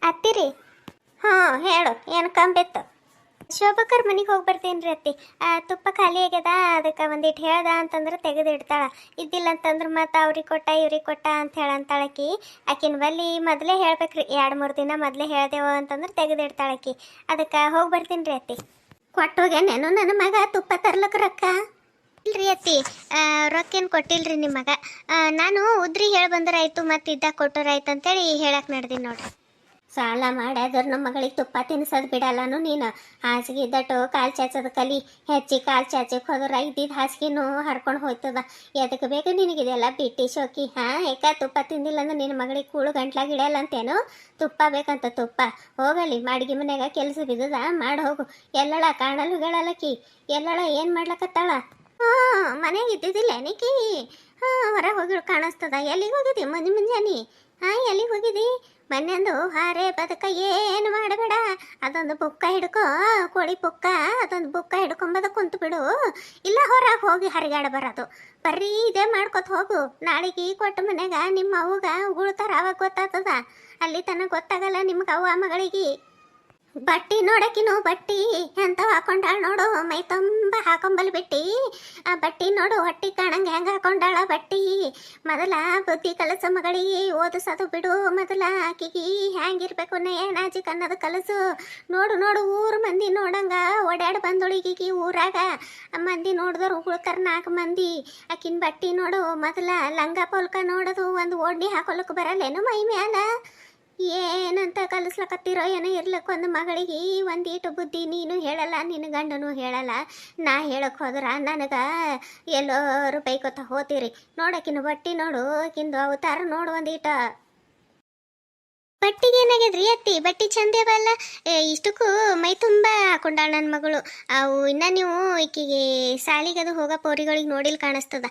ಅತ್ತಿರಿ. ಹಾಂ ಹೇಳು, ಏನು ಕಂಬಿತ್ತು? ಶೋಭಕರ್ ಮನೆಗೆ ಹೋಗಿ ಬರ್ತೇನೆ ರೀ ಅತ್ತಿ. ತುಪ್ಪ ಖಾಲಿ ಆಗ್ಯದ, ಅದಕ್ಕೆ ಒಂದಿಟ್ಟು ಹೇಳ್ದ ಅಂತಂದ್ರೆ ತೆಗೆದು ಇಡ್ತಾಳೆ. ಇದ್ದಿಲ್ಲ ಅಂತಂದ್ರೆ ಮತ್ತು ಅವ್ರಿಗೆ ಕೊಟ್ಟ ಇವ್ರಿಗೆ ಕೊಟ್ಟ ಅಂತ ಹೇಳಂತಾಳಕಿ. ಆಕಿನ ಬಲ್ಲಿ ಮೊದಲೇ ಹೇಳ್ಬೇಕ್ರಿ, 2-3 ದಿನ ಮೊದಲೇ ಹೇಳ್ದೇವು ಅಂತಂದ್ರೆ ತೆಗೆದು ಇಡ್ತಾಳಕಿ. ಅದಕ್ಕೆ ಹೋಗಿ ಬರ್ತೀನಿ ರೀ ಅತ್ತಿ. ಕೊಟ್ಟು ಹೋಗ್ಯಾನೇನು ನನ್ನ ಮಗ ತುಪ್ಪ ತರ್ಲಕ್ಕೆ ರೊಕ್ಕ? ಇಲ್ರಿ ಅತ್ತಿ, ರೊಕ್ಕೇನು ಕೊಟ್ಟಿಲ್ರಿ ನಿಮ್ಮ ಮಗ. ನಾನು ಉದ್ರಿ ಹೇಳಿ ಬಂದ್ರೆ ಆಯಿತು, ಮತ್ತು ಇದ್ದಾಗ ಕೊಟ್ಟರಾಯ್ತು ಅಂತೇಳಿ ಹೇಳಕ್ಕೆ ನಡೆದೀನಿ ನೋಡ್ರಿ. ಸಾಲ ಮಾಡ್ಯಾದ್ರ ನಮ್ಮ ಮಗಳಿಗೆ ತುಪ್ಪ ತಿನ್ಸೋದು ಬಿಡಲ್ಲನು ನೀನು. ಹಾಸಿಗೆ ಇದ್ದಟ್ಟು ಕಾಲು ಚಾಚೋದು ಕಲಿ. ಹೆಚ್ಚಿ ಕಾಲು ಚಾಚಕ್ಕೆ ಹೋದ್ರೆ ಇದ್ದಿದ್ದು ಹಾಸಿಗೆನೂ ಹರ್ಕೊಂಡು ಹೋಯ್ತದ. ಎದಕ್ಕೆ ಬೇಕು ನಿನಗಿದೆಲ್ಲ ಬಿಟ್ಟಿ ಶೋಕಿ? ಯಾಕೆ ತುಪ್ಪ ತಿಂದಿಲ್ಲ ಅಂದ್ರೆ ನಿನ್ನ ಮಗಳಿಗೆ ಕೂಳು ಗಂಟ್ಲಾಗ ಇಡಲ್ಲ ಅಂತೇನು? ತುಪ್ಪ ಬೇಕಂತ ತುಪ್ಪ? ಹೋಗಲಿ, ಅಡ್ಗೆ ಮನ್ಯಾಗ ಕೆಲಸ ಬಿದ್ದದ ಮಾಡಿ ಹೋಗು. ಎಲ್ಲಳ ಕಾಣಲು ಹೇಳಲ್ಲಕಿ, ಎಲ್ಲಳ ಏನು ಮಾಡ್ಲಕತ್ತಾಳ? ಮನೆಗೆ ಇದ್ದಿದ್ದಿಲ್ಲ ಏನಕಿ? ಹೊರಗೆ ಹೋಗಿ ಕಾಣಿಸ್ತದ. ಎಲ್ಲಿಗೆ ಹೋಗಿದ್ದಿ ಮುಂಜಾನೆ? ಎಲ್ಲಿಗೆ ಹೋಗಿದ್ದಿ? ಮನೆಯಂದು ಹಾರೆ ಬದಕ ಏನು ಮಾಡಬೇಡ. ಅದೊಂದು ಬುಕ್ಕ ಹಿಡ್ಕೊ, ಕೋಳಿ ಪುಕ್ಕ, ಅದೊಂದು ಬುಕ್ಕ ಹಿಡ್ಕೊಂಬದ ಕುಂತು ಬಿಡು. ಇಲ್ಲ ಹೊರಗೆ ಹೋಗಿ ಹರಿಗಾಡ ಬರೋದು. ಬರ್ರೀ ಇದೇ ಮಾಡ್ಕೊತ ಹೋಗು. ನಾಳೆಗೆ ಕೊಟ್ಟ ಮನೆಗ ನಿಮ್ಮ ಅವ್ಗ ಉಗುಳ್ತಾರ, ಅವಾಗ ಗೊತ್ತಾಗ್ತದ. ಅಲ್ಲಿ ತನಕ ಗೊತ್ತಾಗಲ್ಲ ನಿಮ್ಗೆ ಅವ್ವ ಮಗಳಿಗೆ. ಬಟ್ಟಿ ನೋಡಕಿನು ಬಟ್ಟಿ ಎಂಥವು ಹಾಕೊಂಡಾಳ ನೋಡು, ಮೈ ತುಂಬ ಹಾಕೊಂಬಲ್ ಬಿಟ್ಟಿ. ಆ ಬಟ್ಟಿ ನೋಡು, ಹೊಟ್ಟಿ ಕಾಣಂಗೆ ಹೆಂಗೆ ಹಾಕೊಂಡಾಳ ಬಟ್ಟಿ. ಮೊದಲ ಬುದ್ಧಿ ಕಲಸು ಮಗಳಿಗೆ, ಓದಿಸೋದು ಬಿಡು. ಮೊದಲ ಆಕಿಗೆ ಹ್ಯಾಂಗಿರ್ಬೇಕು ನಾಜಿಕ್ ಅನ್ನೋದು ಕಲಸು. ನೋಡು ನೋಡು, ಊರು ಮಂದಿ ನೋಡಂಗ ಓಡಾಡಿ ಬಂದೊಳಿಗೀಗಿ. ಊರಾಗ ಮಂದಿ ನೋಡಿದವ್ರು ಉಗುಳ್ತಾರ 4 ಮಂದಿ. ಆಕಿನ ಬಟ್ಟಿ ನೋಡು, ಮೊದಲ ಲಂಗ ಪೋಲ್ಕ ನೋಡೋದು, ಒಂದು ಓಡ್ನಿ ಹಾಕೊಳಕ್ಕೆ ಬರಲ್ಲೇನು ಮೈ ಮ್ಯಾಲ? ಏನಂತ ಕಲಿಸ್ಲಕತ್ತಿರೋ ಏನೋ. ಇರ್ಲಕ್ಕ ಒಂದು ಮಗಳಿಗೆ ಒಂದೀಟು ಬುದ್ಧಿ ನೀನು ಹೇಳಲ್ಲ, ನಿನ್ನ ಗಂಡನೂ ಹೇಳಲ್ಲ. ನಾ ಹೇಳಕ್ಕೆ ಹೋದ್ರ ನನಗೆ ಎಲ್ಲರೂ ಬೈಕೋತ ಹೋತೀರಿ. ನೋಡಕಿನ ಬಟ್ಟಿ ನೋಡು, ಆಕಿಂದು ಅವತಾರ ನೋಡು ಒಂದೀಟ. ಬಟ್ಟಿಗೆ ಏನಾಗ್ಯದ್ರಿ ಅತ್ತಿ? ಬಟ್ಟಿ ಚಂದೇವಲ್ಲ, ಇಷ್ಟಕ್ಕೂ ಮೈ ತುಂಬ ಹಾಕೊಂಡಾಳ ನನ್ನ ಮಗಳು. ಅವು ಇನ್ನು ನೀವು ಈಕಿಗೆ ಸಾಲಿಗದು ಹೋಗೋ ಪೋರಿಗಳಿಗೆ ನೋಡಿಲ್ ಕಾಣಿಸ್ತದ.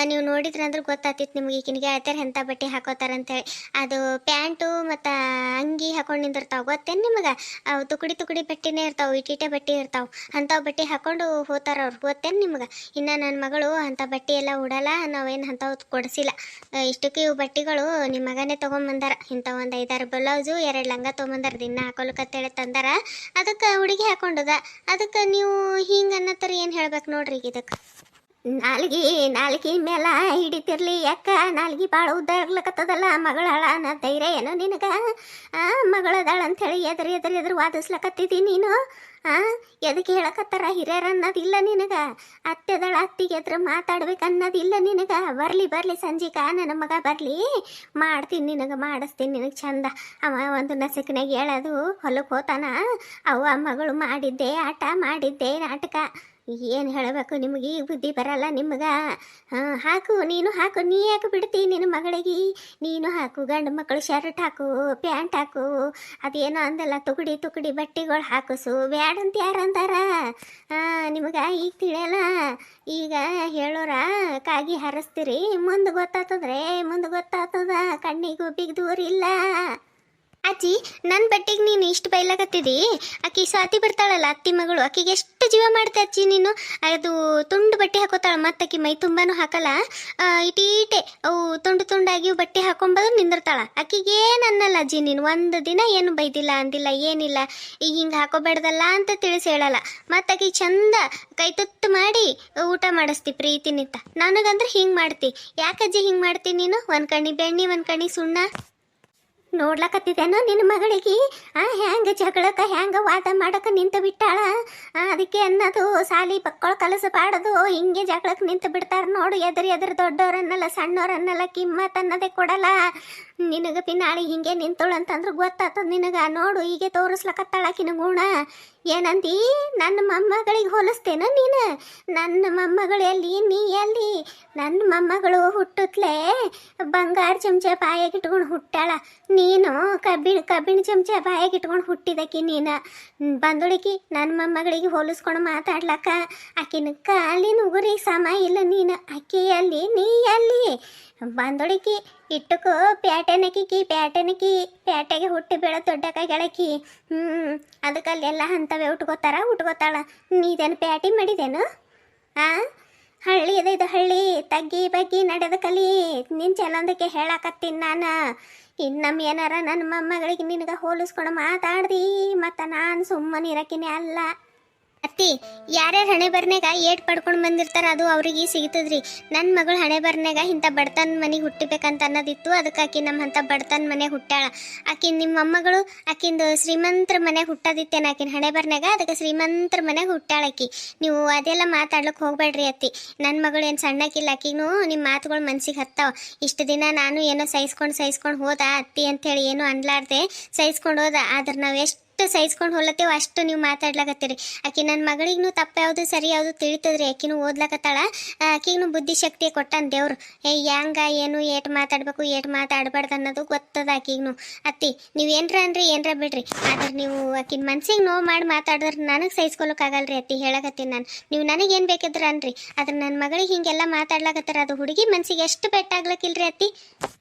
ನೀವು ನೋಡಿದ್ರೆ ಅಂದ್ರೆ ಗೊತ್ತಾಗ್ತಿತ್ತು ನಿಮ್ಗೆ ಈಕಿನಿಗೆ ಹೇಳ್ತಾರೆ ಎಂಥ ಬಟ್ಟೆ ಹಾಕೋತಾರಂತೇಳಿ. ಅದು ಪ್ಯಾಂಟು ಮತ್ತು ಅಂಗಿ ಹಾಕೊಂಡು ನಿಂದಿರ್ತಾವೆ, ಗೊತ್ತೇನು ನಿಮಗೆ? ಅವು ತುಕಡಿ ತುಕಡಿ ಬಟ್ಟೆನೇ ಇರ್ತಾವೆ, ಇಟಿಟೆ ಬಟ್ಟೆ ಇರ್ತಾವೆ. ಅಂಥವು ಬಟ್ಟೆ ಹಾಕೊಂಡು ಹೋಗ್ತಾರ ಅವ್ರು, ಗೊತ್ತೇನು ನಿಮ್ಗೆ? ಇನ್ನು ನನ್ನ ಮಗಳು ಅಂಥ ಬಟ್ಟೆ ಎಲ್ಲ ಉಡಲ್ಲ, ನಾವೇನು ಅಂಥವು ಕೊಡಿಸಿಲ್ಲ. ಇಷ್ಟಕ್ಕೆ ಇವು ಬಟ್ಟೆಗಳು ನಿಮ್ಮ ಮಗನೇ ತೊಗೊಂಬಂದಾರ. ಇಂಥ ಒಂದು 5-6 ಬ್ಲೌಸು, 2 ಲಂಗ ತೊಗೊಂಬಂದಾರ, ದಿನ ಹಾಕೊಳಕತ್ತೇಳಿ ತಂದಾರ. ಅದಕ್ಕೆ ಹುಡುಗಿ ಹಾಕೊಂಡದ. ಅದಕ್ಕೆ ನೀವು ಹಿಂಗೆ ಅನ್ನತ್ತರ ಏನು ಹೇಳ್ಬೇಕು ನೋಡ್ರಿ ಈಗ ಇದಕ್ಕೆ. ನಾಲ್ಗಿ ಮೇಲ ಹಿಡಿತಿರ್ಲಿ ಯಾಕ? ನಾಲ್ಗಿ ಭಾಳ ಉದ್ದ ಇರ್ಲಕತ್ತದಲ್ಲ. ಮಗಳಾಳ ಅನ್ನೋ ಧೈರ್ಯ ಏನೋ ನಿನಗ? ಮಗಳದಾಳ ಅಂಥೇಳಿ ಎದುರು ವಾದಿಸ್ಲಕತ್ತಿದ್ದಿ ನೀನು. ಎದಕ್ಕೆ ಹೇಳಕತ್ತಾರ ಹಿರಿಯರ ಅನ್ನೋದಿಲ್ಲ ನಿನಗ? ಅತ್ತೆದಳ, ಅತ್ತಿಗೆ ಎದ್ರ ಮಾತಾಡ್ಬೇಕು ಅನ್ನೋದಿಲ್ಲ ನಿನಗ? ಬರ್ಲಿ ಸಂಜಿಕ ನನ್ನ ಮಗ ಬರ್ಲಿ, ಮಾಡ್ತೀನಿ ನಿನಗೆ, ಮಾಡಿಸ್ತೀನಿ ನಿನಗೆ ಚಂದ. ಅವ ಒಂದು ನಸಕಿನಾಗ ಹೇಳೋದು ಹೊಲಕ್ಕೆ ಹೋತಾನ. ಅವ್ವ ಮಗಳು ಮಾಡಿದ್ದೆ ಆಟ, ಮಾಡಿದ್ದೆ ನಾಟಕ. ಏನು ಹೇಳಬೇಕು ನಿಮಗೆ? ಈಗ ಬುದ್ಧಿ ಬರಲ್ಲ ನಿಮ್ಗೆ? ಹಾಕು, ನೀನು ಹಾಕು. ನೀ ಯಾಕೆ ಬಿಡ್ತಿ ನಿನ್ನ ಮಗಳಿಗೆ? ನೀನು ಹಾಕು, ಗಂಡು ಮಕ್ಕಳು ಶರ್ಟ್ ಹಾಕು, ಪ್ಯಾಂಟ್ ಹಾಕು. ಅದೇನೋ ಅಂದಲ್ಲ, ತುಕಡಿ ಬಟ್ಟೆಗಳು ಹಾಕಿಸು. ಬ್ಯಾಡಂತ ಯಾರು ಅಂದಾರ? ನಿಮಗೆ ಈಗ ತಿಳಿಯಲ್ಲ. ಈಗ ಹೇಳೋರ ಕಾಗಿ ಹರಿಸ್ತೀರಿ, ಮುಂದೆ ಗೊತ್ತಾಗ್ತದ. ಕಣ್ಣಿಗೂ ಬಿಗ್ದೂರಿಲ್ಲ. ಅಜ್ಜಿ, ನನ್ನ ಬಟ್ಟೆಗೆ ನೀನು ಇಷ್ಟು ಬೈಲಾಗತ್ತಿದಿ? ಆಕಿ ಸ್ವಾತಿ ಬರ್ತಾಳಲ್ಲ, ಅತ್ತಿ ಮಗಳು, ಆಕಿಗೆ ಎಷ್ಟು ಜೀವ ಮಾಡ್ತೆ ಅಜ್ಜಿ ನೀನು. ಅದು ತುಂಡು ಬಟ್ಟೆ ಹಾಕೋತಾಳ, ಮತ್ತು ಆಕಿ ಮೈ ತುಂಬಾನು ಹಾಕಲ್ಲ. ಇಟೀಟೆ ಅವು ತುಂಡಾಗಿ ಬಟ್ಟೆ ಹಾಕೊಂಬದು ನಿಂದಿರ್ತಾಳ. ಆಕಿಗೆ ಏನು ಅನ್ನಲ್ಲ ಅಜ್ಜಿ ನೀನು. ಒಂದು ದಿನ ಏನು ಬೈದಿಲ್ಲ, ಅಂದಿಲ್ಲ, ಏನಿಲ್ಲ. ಈಗ ಹಿಂಗೆ ಹಾಕೋಬೇಡ್ದಲ್ಲ ಅಂತ ತಿಳಿಸಿ ಹೇಳಲ್ಲ. ಮತ್ತು ಆಕಿ ಚಂದ ಕೈ ತುತ್ತು ಮಾಡಿ ಊಟ ಮಾಡಿಸ್ತಿ ಪ್ರೀತಿನಿಂದ. ನನಗಂದ್ರೆ ಹಿಂಗೆ ಮಾಡ್ತಿ. ಯಾಕಜ್ಜಿ ಹಿಂಗೆ ಮಾಡ್ತಿ ನೀನು? ಒಂದು ಕಣ್ಣಿ ಬೆಣ್ಣೆ, ಒಂದು ಕಣ್ಣಿ ಸುಣ್ಣ ನೋಡ್ಲಕತ್ತಿದ್ದೇನೋ ನಿನ್ನ ಮಗಳಿಗೆ? ಹ್ಯಾಂಗ ಜಗಳಕ್ಕೆ, ಹ್ಯಾಂಗ ವಾದ ಮಾಡಕ್ಕೆ ನಿಂತು ಬಿಟ್ಟಾಳ. ಅದಕ್ಕೆ ಅನ್ನೋದು ಸಾಲಿ ಪಕ್ಕಳು ಕಲಸಬಾರ್ದು. ಹಿಂಗೆ ಜಗಳಕ್ಕೆ ನಿಂತು ಬಿಡ್ತಾರೆ ನೋಡು. ಎದುರು ದೊಡ್ಡವ್ರನ್ನಲ್ಲ, ಸಣ್ಣವ್ರನ್ನಲ್ಲ, ಕಿಮ್ಮತ್ ಅನ್ನೋದೇ ಕೊಡಲ್ಲ. ನಿನಗೆ ಪಿನಾಳಿ ಹಿಂಗೆ ನಿಂತಳು ಅಂತಂದ್ರೆ ಗೊತ್ತಾಗ್ತದ ನಿನಗೆ. ನೋಡು, ಹೀಗೆ ತೋರಿಸ್ಲಕತ್ತಾಳಕಿನ ಗುಣ. ಏನಂದಿ? ನನ್ನ ಮೊಮ್ಮಗಳಿಗೆ ಹೋಲಿಸ್ತೇನ ನೀನು? ನನ್ನ ಮೊಮ್ಮಗಳು ಎಲ್ಲಿ, ನೀ ಎಲ್ಲಿ? ನನ್ನ ಮೊಮ್ಮಗಳು ಹುಟ್ಟುತ್ತಲೇ ಬಂಗಾರ ಚಮಚ ಬಾಯಾಗಿ ಇಟ್ಕೊಂಡು ಹುಟ್ಟಾಳ. ನೀನು ಕಬ್ಬಿಣ ಚಮಚ ಬಾಯಾಗಿ ಇಟ್ಕೊಂಡು ಹುಟ್ಟಿದಕಿ ನೀನು. ಬಂದುಳಿಕಿ ನನ್ನ ಮೊಮ್ಮಗಳಿಗೆ ಹೋಲಿಸ್ಕೊಂಡು ಮಾತಾಡ್ಲಕ್ಕ. ಆಕಿನ ಕಾಲಿನ ಉಗುರಿಗೆ ಸಮ ಇಲ್ಲ ನೀನು. ಆಕಿ ಎಲ್ಲಿ, ನೀ ಎಲ್ಲಿ? ಬಂದೊಳಿಕಿ ಇಟ್ಟುಕೋ ಪ್ಯಾಟೆನಕಿ ಪ್ಯಾಟೆಗೆ ಹುಟ್ಟಿ ಬೆಳೆ ದೊಡ್ಡಕ ಗೆಳಕಿ. ಅದಕ್ಕಲ್ಲೆಲ್ಲ ಅಂಥವೇ ಉಟ್ಕೋತಾಳ. ನೀದೇನು ಪ್ಯಾಟಿ ಮಾಡಿದೇನು? ಹಳ್ಳಿ ಇದು ಹಳ್ಳಿ. ತಗ್ಗಿ ಬಗ್ಗಿ ನಡೆದ ಕಲಿ. ನಿನ್ನ ಚಲಂದಕ್ಕೆ ಹೇಳಕತ್ತೀನಿ ನಾನು. ಇನ್ನೊಮ್ಮೆ ಏನಾರ ನನ್ನ ಮೊಮ್ಮಗಳಿಗೆ ನಿನಗೆ ಹೋಲಿಸ್ಕೊಂಡು ಮಾತಾಡ್ದಿ ಮತ್ತು ನಾನು ಸುಮ್ಮನೆ ಇರಕಿನೇ ಅಲ್ಲ. ಅತ್ತಿ ಯಾರ್ಯಾರ ಹಣೆ ಬರ್ನಾಗ ಏಟ್ ಪಡ್ಕೊಂಡು ಬಂದಿರ್ತಾರ ಅದು ಅವ್ರಿಗೆ ಸಿಗ್ತದ್ರಿ. ನನ್ನ ಮಗಳು ಹಣೆ ಬರ್ನಾಗ ಇಂಥ ಬಡತನ ಮನೆಗೆ ಹುಟ್ಟಿಬೇಕಂತ ಅನ್ನೋದಿತ್ತು. ಅದಕ್ಕೆ ಆಕಿ ನಮ್ಮ ಅಂಥ ಬಡತನ ಮನೆಗೆ ಹುಟ್ಟಾಳ. ಆಕಿನ ನಿಮ್ಮ ಮೊಮ್ಮಗಳು ಆಕಿಂದು ಶ್ರೀಮಂತರ ಮನೆಗೆ ಹುಟ್ಟೋದಿತ್ತೇನ ಆಕಿನ ಹಣೆ ಬರ್ನಾಗ, ಅದಕ್ಕೆ ಶ್ರೀಮಂತರ ಮನೆಗೆ ಹುಟ್ಟಾಳ ಆಕಿ. ನೀವು ಅದೆಲ್ಲ ಮಾತಾಡ್ಲಿಕ್ಕೆ ಹೋಗ್ಬೇಡ್ರಿ ಅತ್ತಿ. ನನ್ನ ಮಗಳು ಏನು ಸಣ್ಣಕ್ಕಿಲ್ಲ, ಆಕಿನೂ ನಿಮ್ಮ ಮಾತುಗಳು ಮನ್ಸಿಗೆ ಹತ್ತಾವ. ಇಷ್ಟು ದಿನ ನಾನು ಏನೋ ಸಹಿಸ್ಕೊಂಡು ಹೋದ ಅತ್ತಿ ಅಂಥೇಳಿ ಏನೂ ಅನ್ಲಾರ್ದೆ ಸಹಿಸ್ಕೊಂಡು ಹೋದ. ಆದ್ರೆ ನಾವು ಎಷ್ಟು ಸಹಿಸ್ಕೊಂಡು ಹೋಲತ್ತೇವ ಅಷ್ಟು ನೀವು ಮಾತಾಡ್ಲಾಕತ್ತೀರಿ. ಆಕಿ ನನ್ನ ಮಗಳಿಗೂ ತಪ್ಪ ಯಾವುದು ಸರಿ ಯಾವುದು ತಿಳಿತದ್ರಿ. ಆಕಿನೂ ಓದ್ಲಾಕತ್ತಾಳ, ಆಕಿಗೂ ಬುದ್ಧಿಶಕ್ತಿ ಕೊಟ್ಟಾನ ದೇವ್ರು. ಹೆಂಗ ಏನು ಏಟ್ ಮಾತಾಡ್ಬೇಕು ಏಟ್ ಮಾತಾಡ್ಬಾರ್ದು ಅನ್ನೋದು ಗೊತ್ತದ ಆಕಿಗೂ. ಅತ್ತಿ ನೀವೇನ್ರ ಅನ್ರಿ ಏನರ ಬಿಡ್ರಿ, ಆದ್ರೆ ನೀವು ಆಕಿನ ಮನ್ಸಿಗೆ ನೋವು ಮಾಡಿ ಮಾತಾಡಿದ್ರೆ ನನಗೆ ಸಹಿಸ್ಕೊಳಕ್ಕಾಗಲ್ರಿ ಅತ್ತಿ. ಹೇಳಕತ್ತೀನಿ ನಾನು, ನೀವು ನನಗೇನು ಬೇಕಿದ್ರೆ ಅನ್ರಿ, ಆದ್ರೆ ನನ್ನ ಮಗಳಿಗೆ ಹಿಂಗೆಲ್ಲ ಮಾತಾಡ್ಲಾಕತ್ತಾರ ಅದು ಹುಡುಗಿ ಮನ್ಸಿಗೆ ಎಷ್ಟು ಪೆಟ್ಟಾಗ್ಲಕ್ಕಿಲ್ರಿ ಅತ್ತಿ.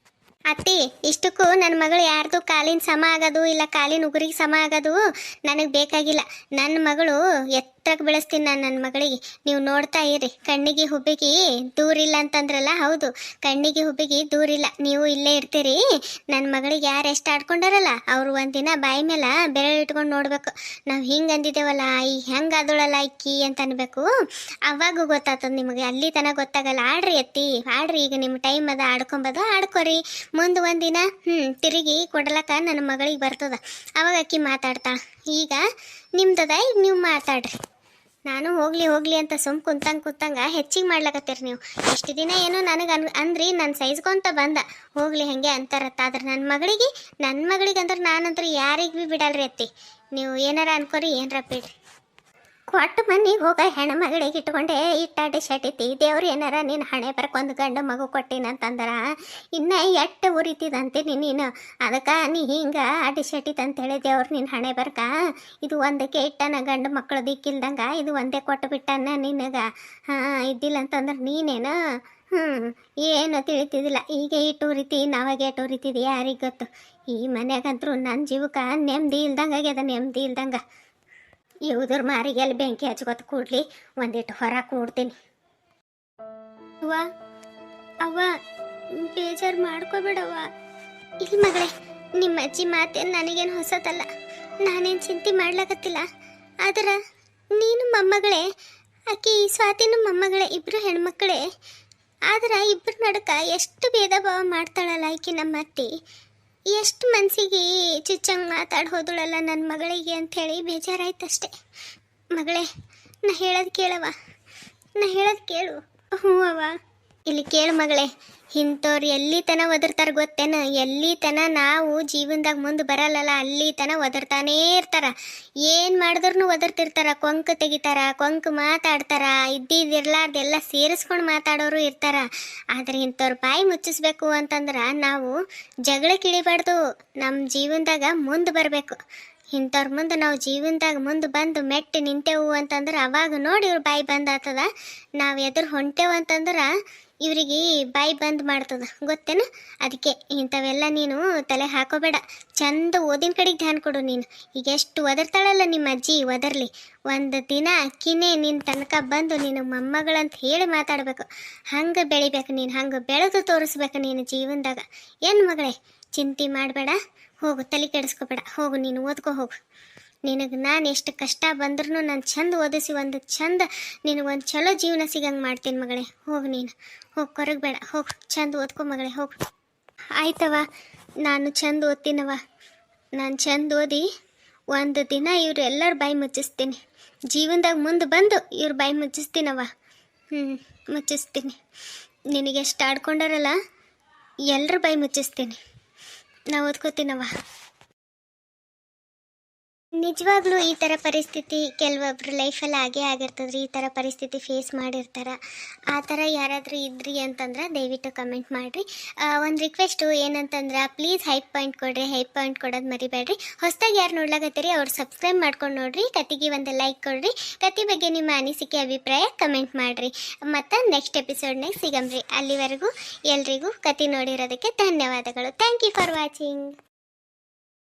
ಅತ್ತಿ ಇಷ್ಟಕ್ಕೂ ನನ್ನ ಮಗಳು ಯಾರ್ದು ಕಾಲಿನ ಸಮ ಆಗೋದು ಇಲ್ಲ ಕಾಲಿನ ಉಗುರಿಗೆ ಸಮ ಆಗೋದು ನನಗೆ ಬೇಕಾಗಿಲ್ಲ. ನನ್ನ ಮಗಳು ಎತ್ತರಕ್ಕೆ ಬೆಳೆಸ್ತೀನಿ ನಾನು ನನ್ನ ಮಗಳಿಗೆ. ನೀವು ನೋಡ್ತಾ ಇರಿ, ಕಣ್ಣಿಗೆ ಹುಬ್ಬಿಗೆ ದೂರಿಲ್ಲ ಅಂತಂದ್ರಲ್ಲ, ಹೌದು ಕಣ್ಣಿಗೆ ಹುಬ್ಬಿಗೆ ದೂರಿಲ್ಲ. ನೀವು ಇಲ್ಲೇ ಇರ್ತೀರಿ. ನನ್ನ ಮಗಳಿಗೆ ಯಾರು ಎಷ್ಟು ಆಡ್ಕೊಂಡಾರಲ್ಲ ಅವರು ಒಂದಿನ ಬಾಯಿ ಮೇಲೆ ಬೆರಳು ಇಟ್ಕೊಂಡು ನೋಡ್ಬೇಕು. ನಾವು ಹಿಂಗೆ ಅಂದಿದ್ದೇವಲ್ಲ ಈ ಹೆಂಗೆ ಆದೋಳಲ್ಲ ಇಕ್ಕಿ ಅಂತ ಅನ್ಬೇಕು. ಅವಾಗ ಗೊತ್ತಾಗ್ತದೆ ನಿಮಗೆ, ಅಲ್ಲಿ ತನಕ ಗೊತ್ತಾಗಲ್ಲ. ಆಡ್ರಿ ಅತ್ತಿ ಆಡ್ರಿ, ಈಗ ನಿಮ್ಮ ಟೈಮ್ ಅದ ಆಡ್ಕೊಂಬದು ಆಡ್ಕೊರಿ. ಮುಂದೆ ಒಂದಿನ ತಿರುಗಿ ಕೊಡ್ಲಕ್ಕ ನನ್ನ ಮಗಳಿಗೆ ಬರ್ತದ, ಅವಾಗ ಅಕ್ಕಿ ಮಾತಾಡ್ತಾಳ. ಈಗ ನಿಮ್ದದ, ಈಗ ನೀವು ಮಾತಾಡ್ರಿ. ನಾನು ಹೋಗ್ಲಿ ಅಂತ ಕುಂತಂಗ ಹೆಚ್ಚಿಗೆ ಮಾಡ್ಲಕತ್ತೀರಿ ನೀವು. ಇಷ್ಟು ದಿನ ಏನೋ ನನಗೆ ಅಂದ್ರಿ ನಾನು ಸೈಜ್ಕೊಂತ ಬಂದ ಹೋಗ್ಲಿ ಹಾಗೆ ಅಂತಾರತ್ತ. ಆದ್ರೆ ನನ್ನ ಮಗಳಿಗೆ ಅಂದ್ರೆ ನಾನಂದ್ರೆ ಯಾರಿಗೆ ಭೀ ಬಿಡಲ್ರಿ ಅತ್ತಿ. ನೀವು ಏನಾರ ಅನ್ಕೋರಿ ಏನರ ಬಿಡ್ರಿ. ಕೊಟ್ಟು ಮನೆಗೆ ಹೋಗ ಹೆಣ್ಣು ಮಗಳಿಗೆ ಇಟ್ಕೊಂಡೆ ಇಟ್ಟಾಡಿ ಶಟಿತಿ ದೇವ್ರು ಏನಾರ ನೀನು ಹಣೆ ಬರ್ಕೊಂದು ಗಂಡು ಮಗು ಕೊಟ್ಟಿನಂತಂದ್ರೆ ಇನ್ನು ಎಟ್ಟು ಉರಿತಿದಂತೀನಿ ನೀನು. ಅದಕ್ಕೆ ನೀ ಹಿಂಗೆ ಅಡಿ ಶಟಿತಂತೇಳಿ ದೇವ್ರು ನಿನ್ನ ಹಣೆ ಬರ್ಕ ಇದು ಒಂದಕ್ಕೆ ಇಟ್ಟನ ಗಂಡು ಮಕ್ಕಳು ದಿಕ್ಕಿಲ್ದಂಗೆ ಇದು ಒಂದೇ ಕೊಟ್ಟು ಬಿಟ್ಟನ ನಿನಗೆ. ಇದ್ದಿಲ್ಲ ಅಂತಂದ್ರೆ ನೀನೇನು ಏನು ತಿಳಿತಿದ್ದಿಲ್ಲ. ಈಗ ಇಟ್ಟು ಉರಿತಿ ನಾವಾಗೆ ಇಟ್ಟು ಉರಿತಿದ್ದಿ ಯಾರಿಗೆ ಗೊತ್ತು. ಈ ಮನ್ಯಾಗಂತರೂ ನನ್ನ ಜೀವಕ್ಕೆ ನೆಮ್ಮದಿ ಇಲ್ದಂಗೆ ಆಗ್ಯದ, ನೆಮ್ಮದಿ ಇಲ್ದಂಗೆ. ಇವ್ದ್ರ ಮಾರಿಗೆಲ್ಲಿ ಬೆಂಕಿ ಹಚ್ಕೊತ ಕೂಡ್ಲಿ, ಒಂದಿಟ್ಟು ಹೊರ ಕೂಡ್ತೀನಿ. ಅವ್ವ ಬೇಜಾರು ಮಾಡ್ಕೋಬೇಡವ್ವ. ಇಲ್ಲಿ ಮಗಳೇ, ನಿಮ್ಮ ಅಜ್ಜಿ ಮಾತೇನು ನನಗೇನು ಹೊಸದಲ್ಲ, ನಾನೇನು ಚಿಂತೆ ಮಾಡ್ಲಾಕತ್ತಿಲ್ಲ. ಆದ್ರೆ ನೀನು ಮೊಮ್ಮಗಳೇ, ಆಕಿ ಸ್ವಾತಿನೂ ಮೊಮ್ಮಗಳೇ, ಇಬ್ಬರು ಹೆಣ್ಮಕ್ಳೇ. ಆದ್ರೆ ಇಬ್ಬರು ನಡಕ ಎಷ್ಟು ಭೇದ ಭಾವ ಮಾಡ್ತಾಳಲ್ಲ ಆಕಿ ನಮ್ಮ ಅತ್ತಿ. ಎಷ್ಟು ಮನಸ್ಸಿಗೆ ಚುಚ್ಚಂಗೆ ಮಾತಾಡಿ ಹೋದಳಲ್ಲ ನನ್ನ ಮಗಳಿಗೆ ಅಂಥೇಳಿ ಬೇಜಾರಾಯ್ತಷ್ಟೆ. ಮಗಳೇ ನಾ ಹೇಳೋದು ಕೇಳವ, ನಾ ಹೇಳೋದು ಕೇಳು. ಹ್ಞೂ ಅವ್ವ, ಇಲ್ಲಿ ಕೇಳು ಮಗಳೇ. ಇಂಥವ್ರು ಎಲ್ಲಿ ತನ ಒದರ್ತಾರೆ ಗೊತ್ತೇನ? ಎಲ್ಲಿ ತನ ನಾವು ಜೀವನದಾಗ ಮುಂದೆ ಬರಲ್ಲಲ್ಲ ಅಲ್ಲಿ ತನ ಒದರ್ತಾನೇ ಇರ್ತಾರ. ಏನು ಮಾಡಿದ್ರೂ ಒದರ್ತಿರ್ತಾರ, ಕೊಂಕು ತೆಗಿತಾರ, ಕೊಂಕು ಮಾತಾಡ್ತಾರ, ಇದ್ದಿದ್ದಿರ್ಲಾರ್ದೆಲ್ಲ ಸೇರಿಸ್ಕೊಂಡು ಮಾತಾಡೋರು ಇರ್ತಾರ. ಆದರೆ ಇಂಥವ್ರು ಬಾಯಿ ಮುಚ್ಚಿಸ್ಬೇಕು ಅಂತಂದ್ರೆ ನಾವು ಜಗಳಕ್ಕೆ ಇಳಿಬಾರ್ದು, ನಮ್ಮ ಜೀವನದಾಗ ಮುಂದೆ ಬರಬೇಕು. ಇಂಥವ್ರ ಮುಂದೆ ನಾವು ಜೀವನದಾಗ ಮುಂದೆ ಬಂದು ಮೆಟ್ಟಿ ನಿಂತೇವು ಅಂತಂದ್ರೆ ಅವಾಗ ನೋಡಿ ಇವ್ರ ಬಾಯಿ ಬಂದ್ ಆಗ್ತದ. ನಾವು ಎದುರು ಹೊಂಟೇವು ಅಂತಂದ್ರೆ ಇವ್ರಿಗೆ ಬಾಯಿ ಬಂದ್ ಮಾಡ್ತದ, ಗೊತ್ತೇನು? ಅದಕ್ಕೆ ಇಂಥವೆಲ್ಲ ನೀನು ತಲೆ ಹಾಕೋಬೇಡ. ಚಂದ ಓದಿನ ಕಡೆಗೆ ಧ್ಯಾನ ಕೊಡು ನೀನು. ಈಗ ಎಷ್ಟು ಒದರ್ತಾಳಲ್ಲ ನಿಮ್ಮ ಅಜ್ಜಿ, ಒದರ್ಲಿ. ಒಂದು ದಿನ ಅಕ್ಕಿನೇ ನಿನ್ನ ತನಕ ಬಂದು ನೀನು ಮೊಮ್ಮಗಳಂತ ಹೇಳಿ ಮಾತಾಡ್ಬೇಕು. ಹಂಗೆ ಬೆಳಿಬೇಕು ನೀನು, ಹಂಗೆ ಬೆಳೆದು ತೋರಿಸ್ಬೇಕು ನೀನು ಜೀವನದಾಗ. ಏನು ಮಗಳೇ ಚಿಂತೆ ಮಾಡಬೇಡ, ಹೋಗು, ತಲೆ ಕೆಡಿಸ್ಕೋಬೇಡ, ಹೋಗು ನೀನು ಓದ್ಕೊ ಹೋಗು. ನಿನಗೆ ನಾನು ಎಷ್ಟು ಕಷ್ಟ ಬಂದ್ರೂ ನಾನು ಚಂದ ಓದಿಸಿ ಒಂದು ಚಂದ ನಿನಗೊಂದು ಚಲೋ ಜೀವನ ಸಿಗಂಗೆ ಮಾಡ್ತೀನಿ ಮಗಳೇ. ಹೋಗು ನೀನು, ಹೋಗಿ ಕೊರಗಬೇಡ, ಹೋಗು ಚಂದ ಓದ್ಕೊ ಮಗಳೇ, ಹೋಗು. ಆಯ್ತವ, ನಾನು ಚಂದ ಓದ್ತೀನವ. ನಾನು ಚಂದ ಓದಿ ಒಂದು ದಿನ ಇವರೆಲ್ಲರ ಬಾಯಿ ಮುಚ್ಚಿಸ್ತೀನಿ. ಜೀವನದಾಗ ಮುಂದೆ ಬಂದು ಇವ್ರ ಬಾಯಿ ಮುಚ್ಚಿಸ್ತೀನವ. ಮುಚ್ಚಿಸ್ತೀನಿ. ನಿನಗೆಷ್ಟು ಆಡ್ಕೊಂಡಾರಲ್ಲ ಎಲ್ಲರ ಬಾಯಿ ಮುಚ್ಚಿಸ್ತೀನಿ. ನಾ ಓದ್ಕೋತೀನವ. ನಿಜವಾಗ್ಲೂ ಈ ಥರ ಪರಿಸ್ಥಿತಿ ಕೆಲವೊಬ್ರು ಲೈಫಲ್ಲಿ ಆಗೇ ಆಗಿರ್ತದ್ರಿ. ಈ ಥರ ಪರಿಸ್ಥಿತಿ ಫೇಸ್ ಮಾಡಿರ್ತಾರೆ. ಆ ಥರ ಯಾರಾದರೂ ಇದ್ರಿ ಅಂತಂದ್ರೆ ದಯವಿಟ್ಟು ಕಮೆಂಟ್ ಮಾಡಿರಿ. ಒಂದು ರಿಕ್ವೆಸ್ಟು ಏನಂತಂದ್ರೆ ಪ್ಲೀಸ್ ಹೈಪ್ ಪಾಯಿಂಟ್ ಕೊಡ್ರಿ, ಹೈಪ್ ಪಾಯಿಂಟ್ ಕೊಡೋದು ಮರಿಬೇಡ್ರಿ. ಹೊಸದಾಗಿ ಯಾರು ನೋಡ್ಲಾಕತ್ತೀರಿ ಅವ್ರು ಸಬ್ಸ್ಕ್ರೈಬ್ ಮಾಡ್ಕೊಂಡು ನೋಡ್ರಿ, ಕತೆಗೆ ಒಂದು ಲೈಕ್ ಕೊಡ್ರಿ, ಕತೆ ಬಗ್ಗೆ ನಿಮ್ಮ ಅನಿಸಿಕೆ ಅಭಿಪ್ರಾಯ ಕಮೆಂಟ್ ಮಾಡಿರಿ. ಮತ್ತು ನೆಕ್ಸ್ಟ್ ಎಪಿಸೋಡ್ನಾಗ ಸಿಗಮ್ರಿ. ಅಲ್ಲಿವರೆಗೂ ಎಲ್ರಿಗೂ ಕತೆ ನೋಡಿರೋದಕ್ಕೆ ಧನ್ಯವಾದಗಳು. Thank you for watching.